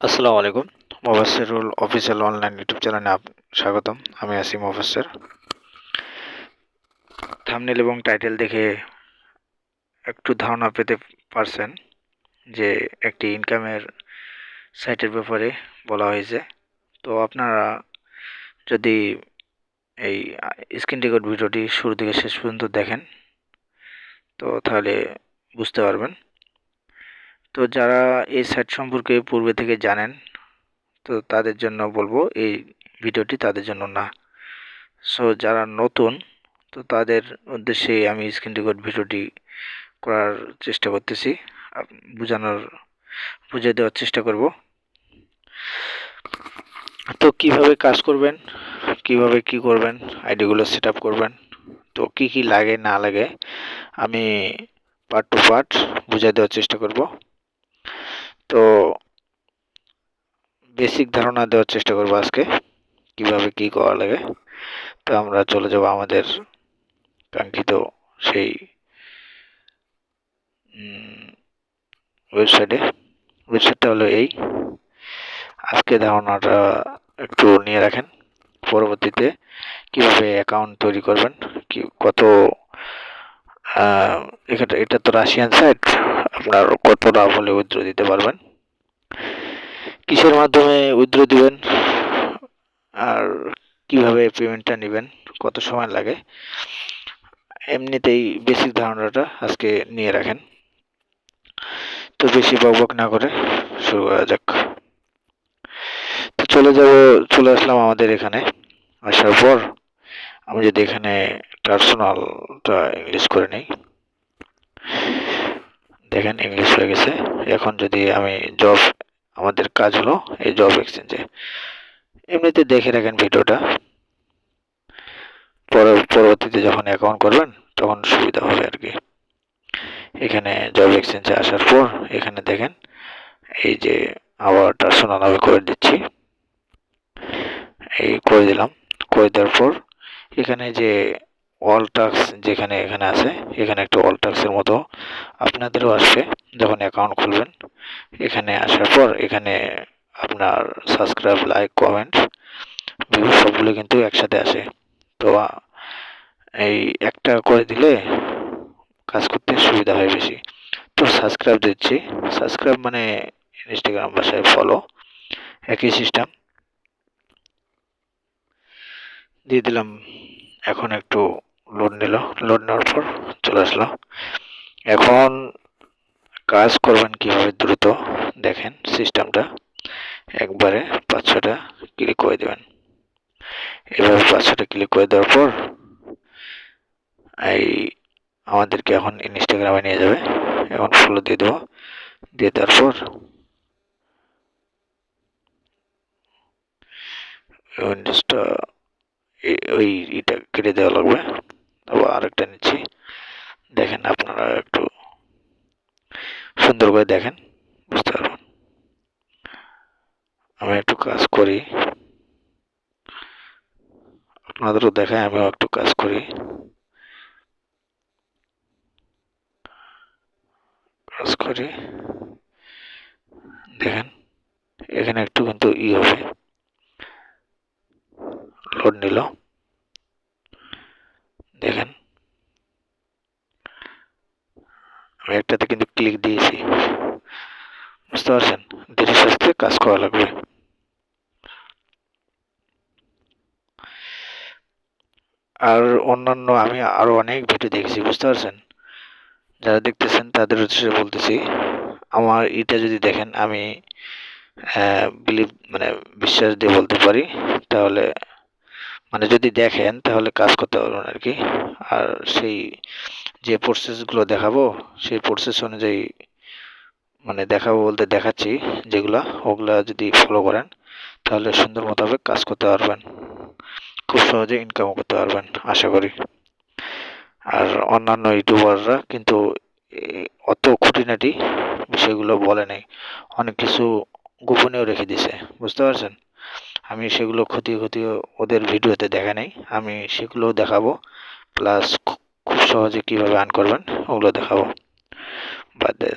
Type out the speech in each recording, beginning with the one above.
আসসালামু আলাইকুম। মোফাস্সিরুল official online YouTube চ্যানেলে স্বাগতম। আমি আছি মোফাস্সির। থাম্বনেল এবং টাইটেল দেখে একটু ধারণা পেতে পারছেন যে একটি ইনকামের সাইটের ব্যাপারে বলা হয়েছে। তো আপনারা যদি এই স্ক্রিন রেকর্ড ভিডিওটি শুরু থেকে শেষ পর্যন্ত দেখেন তো তাহলে বুঝতে পারবেন। তো যারা এই সাইট সম্পর্কে পূর্বে থেকে জানেন তো তাদের জন্য বলবো এই ভিডিওটি তাদের জন্য না। সো যারা নতুন তো তাদের উদ্দেশ্যে আমি স্ক্রিন রেকর্ড ভিডিওটি করার চেষ্টা করতেছি, বুঝিয়ে দেওয়ার চেষ্টা করব। তো কিভাবে কাজ করবেন, কিভাবে কি করবেন, আইডিগুলো সেট আপ করবেন, তো কি কি লাগে না লাগে আমি পার্ট টু পার্ট বুঝিয়ে দেওয়ার চেষ্টা করব। তো বেসিক ধারণা দেওয়ার চেষ্টা করব আজকে কিভাবে কি করা লাগে। তো আমরা চলে যাব আমাদের কাঙ্ক্ষিত সেই ওয়েবসাইটটা হলো এই। আজকে ধারণাটা একটু নিয়ে রাখেন, পরবর্তীতে কিভাবে অ্যাকাউন্ট তৈরি করবেন, কি কত এটা তো রাশিয়ান সাইট, আপনার কতটা হলে উইথড্র দিতে পারবেন, কিসের মাধ্যমে উইথড্র দিবেন, আর কিভাবে পেমেন্টটা নেবেন, কত সময় লাগে, এমনিতেই বেসিক ধারণাটা আজকে নিয়ে রাখেন। তো বেশি বকবক না করে শুরু করা যাক। তো চলে আসলাম আমাদের এখানে। আসার পর আমি যদি এখানে পার্সোনালটা ইংলিশ করে নিই, দেখেন ইংলিশ হয়ে গেছে। এখন যদি আমি আমাদের কাজ হলো এই জব এক্সচেঞ্জে, এমনিতে দেখে রাখেন ভিডিওটা, পরবর্তীতে যখন অ্যাকাউন্ট করবেন তখন সুবিধা হবে আর কি। এখানে জব এক্সচেঞ্জে আসার পর এখানে দেখেন এই যে আবার পার্সোনাল আমি করে দিচ্ছি, এই করে দিলাম। করে দেওয়ার পর এখানে যে অল টাস্ক যেখানে এখানে আছে, এখানে একটা অল টাস্কের মতো আপনাদেরও আসবে যখন অ্যাকাউন্ট খুলবেন। এখানে আসার পর এখানে আপনার সাবস্ক্রাইব, লাইক, কমেন্ট, ভিউ সবগুলো কিন্তু একসাথে আসে। তো এই একটা করে দিলে কাজ করতে সুবিধা হয় বেশি। তো সাবস্ক্রাইব দিচ্ছি। সাবস্ক্রাইব মানে ইনস্টাগ্রাম ভাষায় ফলো, একই সিস্টেম দিয়ে দিলাম। এখন একটু লোড নিল, লোড নেওয়ার পর চলে আসলো। এখন কাজ করবেন কিভাবে দ্রুত, দেখেন সিস্টেমটা একবারে 5-6টা ক্লিক করে দেবেন। এভাবে 5-6টা ক্লিক করে দেওয়ার পর এই আমাদেরকে এখন ইনস্টাগ্রামে নিয়ে যাবে। এখন ফলো দিয়ে দেবো, দিয়ে দেওয়ার পর উইন্ডোজটা ওই এটা কেটে দেওয়া লাগবে। আবার আরেকটা নিচ্ছি, দেখেন আপনারা একটু সুন্দর করে দেখেন, বুঝতে পারবেন। আমি একটু কাজ করি, আপনাদেরও দেখায়, আমিও একটু কাজ করি। দেখেন এখানে একটু কিন্তু হবে, লোড নিল। দেখেন আমি একটাতে কিন্তু ক্লিক দিয়েছি, বুঝতে পারছেন। ধীরে সুস্থে কাজ করা লাগবে। আর অন্যান্য আমি আরো অনেক ভিডিও দেখেছি, বুঝতে পারছেন। যারা দেখতেছেন তাদের উদ্দেশ্যে বলতেছি, আমার এটা যদি দেখেন আমি মানে বিশ্বাস দিয়ে বলতে পারি, তাহলে মানে যদি দেখেন তাহলে কাজ করতে পারবেন আর কি। আর সেই যে প্রসেসগুলো দেখাবো সেই প্রসেস অনুযায়ী মানে দেখাবো বলতে দেখাচ্ছি যেগুলা, ওগুলা যদি ফলো করেন তাহলে সুন্দর মোতাবেক কাজ করতে পারবেন, খুব সহজে ইনকামও করতে পারবেন আশা করি। আর অন্যান্য ইউটিউবাররা কিন্তু অত খুঁটিনাটি বিষয়গুলো বলে নাই, অনেক কিছু গোপনীয় রেখে দিছে, বুঝতে পারছেন। আমি সেগুলো খতিয়ে খতিয়ে ওদের ভিডিওতে দেখা নাই, আমি সেগুলোও দেখাবো, প্লাস খুব সহজে কিভাবে আর্ন করবেন ওগুলো দেখাবো। বাদ দে,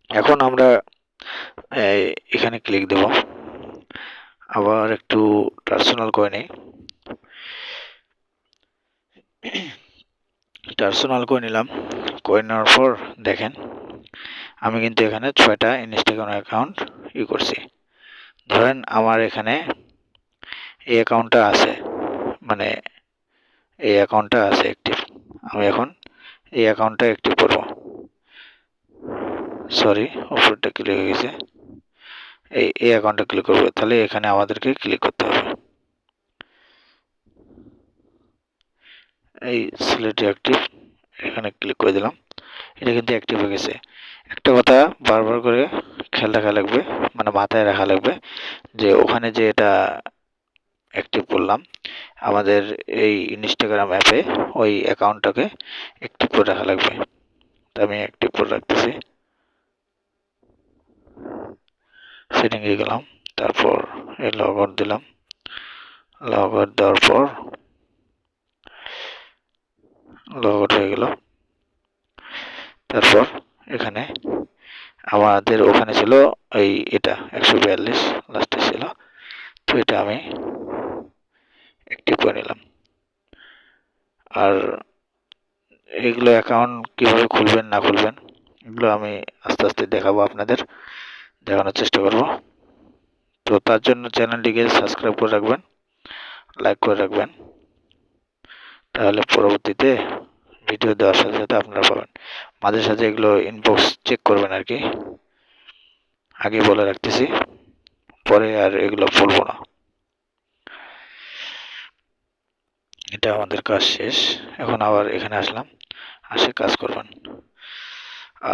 এখন আমরা এখানে ক্লিক দেব। আবার একটু টার্সোনাল করে নিই। টার্সোনাল করে নিলাম। করে নেওয়ার পর দেখেন আমি কিন্তু এখানে 6টা ইনস্টাগ্রাম অ্যাকাউন্ট করছি। ধরেন আমার এখানে এই অ্যাকাউন্টটা আছে, মানে এই অ্যাকাউন্টটা আছে অ্যাক্টিভ। আমি এখন এই অ্যাকাউন্টটা অ্যাক্টিভ করব। সরি, উপরটা ক্লিক হয়ে গেছে। এই অ্যাকাউন্টে ক্লিক করব। তাহলে এখানে আমাদেরকে ক্লিক করতে হবে। এই সিলেক্ট অ্যাক্টিভ, এখানে ক্লিক করে দিলাম। এটা কিন্তু অ্যাক্টিভ হয়ে গেছে। একটা কথা বারবার করে খেয়াল রাখা লাগবে, মানে মাথায় রাখা লাগবে যে ওখানে যে এটা অ্যাক্টিভ করলাম, আমাদের এই ইনস্টাগ্রাম অ্যাপে ওই অ্যাকাউন্টটাকে অ্যাক্টিভ করে রাখা লাগবে। তো আমি অ্যাক্টিভ করে রাখতেছি। সেটিংয়ে গেলাম, তারপর এই লগ আউট দিলাম। লগ আউট দেওয়ার পর লগ আউট হয়ে গেল। তারপর এখানে আমাদের ওখানে ছিল এই এটা 142 লাস্টে ছিল। তো এটা আমি অ্যাক্টিভ করে নিলাম। আর এগুলো অ্যাকাউন্ট কীভাবে খুলবেন না খুলবেন এগুলো আমি আস্তে আস্তে দেখাবো, আপনাদের দেখানোর চেষ্টা করব। তো তার জন্য চ্যানেলটিকে সাবস্ক্রাইব করে রাখবেন, লাইক করে রাখবেন, তাহলে পরবর্তীতে ভিডিও দেওয়ার সাথে সাথে আপনারা পাবেন। মাঝে সাঝে এগুলো ইনবক্স চেক করবেন আর কি, আগে বলে রাখতেছি, পরে আর এগুলো বলবো না। এটা আমাদের কাজ শেষ। এখন আবার এখানে আসলাম, আসে কাজ করবেন।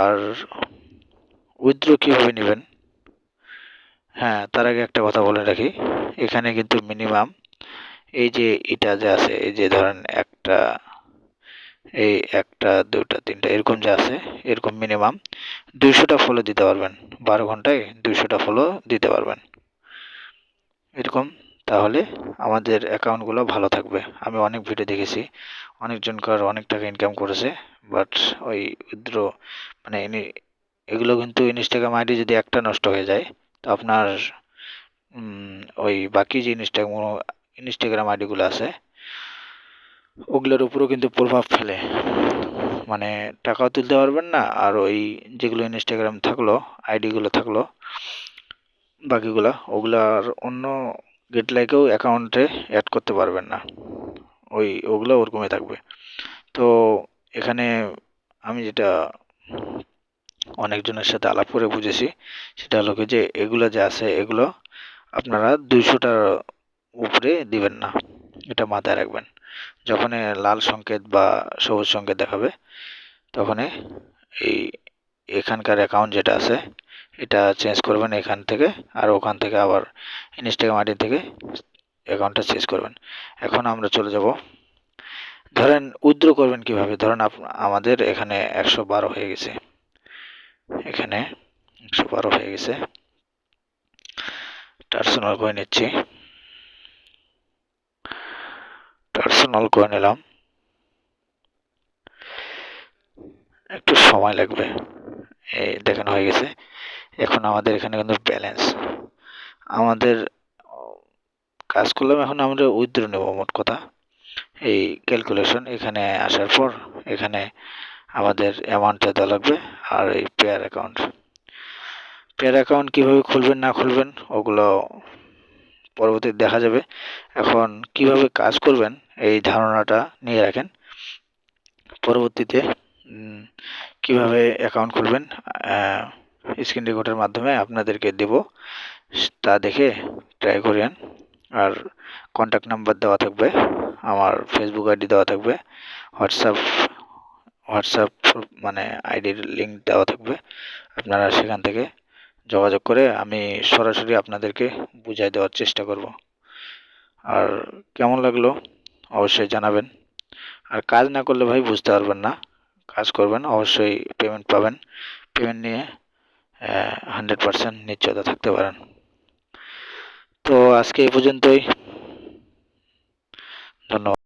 আর উইথড্র কীভাবে নেবেন, হ্যাঁ তার আগে একটা কথা বলে রাখি, এখানে কিন্তু মিনিমাম এই যে এটা যে আছে, এই যে ধরেন একটা, এই একটা দুটা তিনটা এরকম যে আছে, এরকম মিনিমাম 200টা ফলো দিতে পারবেন। 12 ঘন্টায় 200টা ফলো দিতে পারবেন এরকম। তাহলে আমাদের অ্যাকাউন্টগুলো ভালো থাকবে। আমি অনেক ভিডিও দেখেছি, অনেকজনকার অনেক টাকা ইনকাম করেছে, বাট ওই উইথড্র মানে এগুলো কিন্তু ইনস্টাগ্রাম আইডি যদি একটা নষ্ট হয়ে যায়, তো আপনার ওই বাকি যে ইনস্টাগ্রাম আইডিগুলো আছে ওগুলোর উপরেও কিন্তু প্রভাব ফেলে। মানে টাকাও তুলতে পারবেন না, আর ওই যেগুলো ইনস্টাগ্রাম থাকলো, আইডিগুলো থাকলো বাকিগুলা, ওগুলো আর অন্য গেটলাইকেও অ্যাকাউন্টে অ্যাড করতে পারবেন না, ওগুলো ওরকমই থাকবে। তো এখানে আমি যেটা অনেকজনের সাথে আলাপ করে বুঝেছি, সেটা হলো যে এগুলো যে আছে এগুলো আপনারা 200টার উপরে দিবেন না, এটা মাথায় রাখবেন। যখন লাল সংকেত বা সবুজ সংকেত দেখাবে তখন এই এখানকার অ্যাকাউন্ট যেটা আছে এটা চেঞ্জ করবেন এখান থেকে, আর ওখান থেকে আবার ইনস্টাগ্রাম আইডি থেকে অ্যাকাউন্টটা চেঞ্জ করবেন। এখন আমরা চলে যাব, ধরেন উইথড্র করবেন কিভাবে। ধরেন আমাদের এখানে 112 হয়ে গেছে, এখানে 112 হয়ে গেছে। টার্সোনাল করে নিচ্ছি, টার্সোনাল করে নিলাম। একটু সময় লাগবে, এই দেখেন হয়ে গেছে। এখন আমাদের এখানে কিন্তু ব্যালেন্স, আমাদের কাজ করলাম। এখন আমরা উইথড্র নেব। মোট কথা এই ক্যালকুলেশন এখানে আসার পর এখানে আমাদের অ্যামাউন্টটা দেওয়া লাগবে। আর এই পেয়ার অ্যাকাউন্ট কীভাবে খুলবেন না খুলবেন ওগুলো পরবর্তীতে দেখা যাবে। এখন কিভাবে কাজ করবেন এই ধারণাটা নিয়ে রাখেন। পরবর্তীতে কিভাবে অ্যাকাউন্ট খুলবেন স্ক্রিন রেকর্ডের মাধ্যমে আপনাদেরকে দেব, তা দেখে ট্রাই করেন। আর কন্ট্যাক্ট নাম্বার দেওয়া থাকবে, আমার ফেসবুক আইডি দেওয়া থাকবে, হোয়াটসঅ্যাপ মানে আইডির লিঙ্ক দেওয়া থাকবে। আপনারা সেখান থেকে যোগাযোগ করে আমি সরাসরি আপনাদেরকে বুঝিয়ে দেওয়ার চেষ্টা করব। আর কেমন লাগলো অবশ্যই জানাবেন। আর কাজ না করলে ভাই বুঝতে পারবেন না, কাজ করবেন অবশ্যই পেমেন্ট পাবেন। পেমেন্ট নিয়ে 100% নিশ্চয়তা থাকতে পারেন। তো আজকে এই পর্যন্তই, ধন্যবাদ।